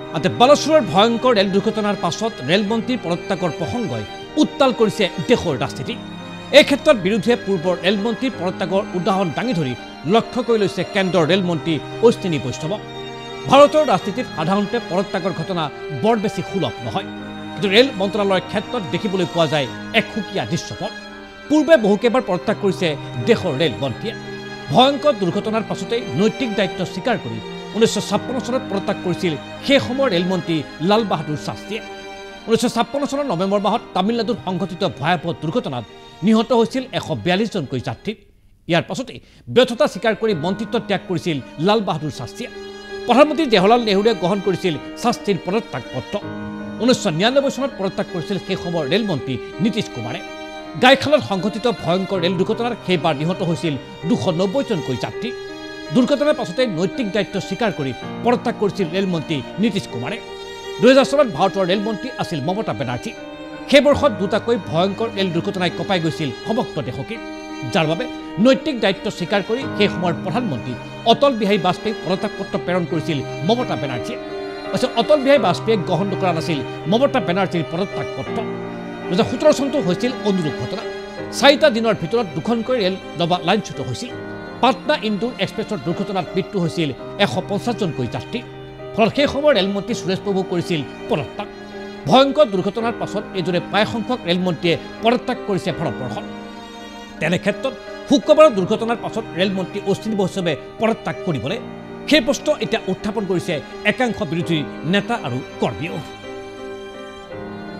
আনহাতে বালাসোৰৰ ভয়ংকৰ ৰেল দুৰ্ঘটনাৰ পাছত ৰেলমন্ত্ৰীৰ পদত্যাগৰ প্ৰসংগই উত্তাল কৰিছে দেশৰ ৰাজনীতি। এই ক্ষেত্ৰত বিৰোধীয়ে পূৰ্বৰ ৰেলমন্ত্ৰীৰ পদত্যাগৰ উদাহৰণ দাঙি ধৰি লক্ষ্য কৰি লৈছে কেন্দ্ৰৰ ৰেলমন্ত্ৰী অশ্বিনী বৈষ্ণৱক। ভাৰতৰ ৰাজনীতিত সাধাৰণতে পদত্যাগৰ ঘটনা বৰ বেছি সুলভ নহয়, কিন্তু ৰেল মন্ত্ৰালয়ৰ ক্ষেত্ৰত দেখিবলৈ পোৱা যায় এক সুকীয়া দৃশ্যপট। পূৰ্বে বহুকেইবাৰ পদত্যাগ কৰিছে দেশৰ ৰেলমন্ত্ৰীয়ে। ভয়ংকৰ দুৰ্ঘটনাৰ পাছতেই নৈতিক দায়িত্ব স্বীকাৰ কৰি 1956 চনত পদত্যাগ কৰিছিল সেই সময়ৰ ৰেলমন্ত্ৰী লাল বাহাদুৰ শাস্ত্ৰীয়ে। 1956 চনৰ নৱেম্বৰ মাহত তামিলনাডুত সংঘটিত ভয়াৱহ দুৰ্ঘটনাত নিহত হৈছিল 142 জনকৈ যাত্ৰী। ইয়াৰ পাছতেই ব্যৰ্থতা স্বীকাৰ কৰি মন্ত্ৰিত্ব ত্যাগ কৰিছিল লাল বাহাদুৰ শাস্ত্ৰীয়ে। প্ৰধানমন্ত্ৰী জৱাহৰলাল নেহৰুৱে গ্ৰহণ কৰিছিল শাস্ত্ৰীৰ পদত্যাগ পত্ৰ। 1999 চনত পদত্যাগ কৰিছিল সেই সময়ৰ ৰেলমন্ত্ৰী নীতিশ কুমাৰে। গাইখালত সংঘটিত ভয়ংকৰ ৰেল দুৰ্ঘটনাত সেইবাৰ নিহত হৈছিল 290 জনকৈ যাত্ৰী। দুৰ্ঘটনাৰ পাছতে নৈতিক দায়িত্ব স্বীকাৰ কৰি পদত্যাগ কৰিছিল ৰেলমন্ত্ৰী নীতিশ কুমাৰে। 2000 চনত ভাৰতৰ ৰেলমন্ত্ৰী আছিল মমতা বেনাৰ্জী। সেই বৰ্ষত দুটাকৈ ভয়ংকৰ ৰেল দুৰ্ঘটনাই কঁপাই গৈছিল সমগ্ৰ দেশকে, যাৰ বাবে নৈতিক দায়িত্ব স্বীকাৰ কৰি সেই সময়ৰ প্ৰধানমন্ত্ৰী অটল বিহাৰী বাজপেয়ীক পদত্যাগ পত্ৰ প্ৰেৰণ কৰিছিল মমতা বেনাৰ্জীয়ে। অৱশ্যে অটল বিহাৰী বাজপেয়ীয়ে গ্ৰহণ কৰা নাছিল মমতা বেনাৰ্জীৰ পদত্যাগ পত্ৰ। 2017 চনতো হৈছিল অনুৰূপ ঘটনা। 4টা দিনৰ ভিতৰত দুখনকৈ ৰেল ডবা লাইনচ্যুত হৈছিল। পাটনা ইন্দোৰ এক্সপ্ৰেছৰ দুৰ্ঘটনাত মৃত্যু হৈছিল 150 জনকৈ যাত্ৰী। ফলত সেই সময়ৰ ৰেলমন্ত্ৰী সুৰেশ প্ৰভু কৰিছিল পদত্যাগ। ভয়ংকৰ দুৰ্ঘটনাৰ পাছত এইদৰে প্ৰায় সংখ্যক ৰেলমন্ত্ৰীয়ে পদত্যাগ কৰিছে ভাৰতবৰ্ষত। তেনে ক্ষেত্ৰত শুক্ৰবাৰৰ দুৰ্ঘটনাৰ পাছত ৰেলমন্ত্ৰী অশ্বিনী বৈষ্ণৱে পদত্যাগ কৰিবলৈ সেই প্ৰশ্ন এতিয়া উত্থাপন কৰিছে একাংশ বিৰোধী নেতা আৰু কৰ্মীয়ে।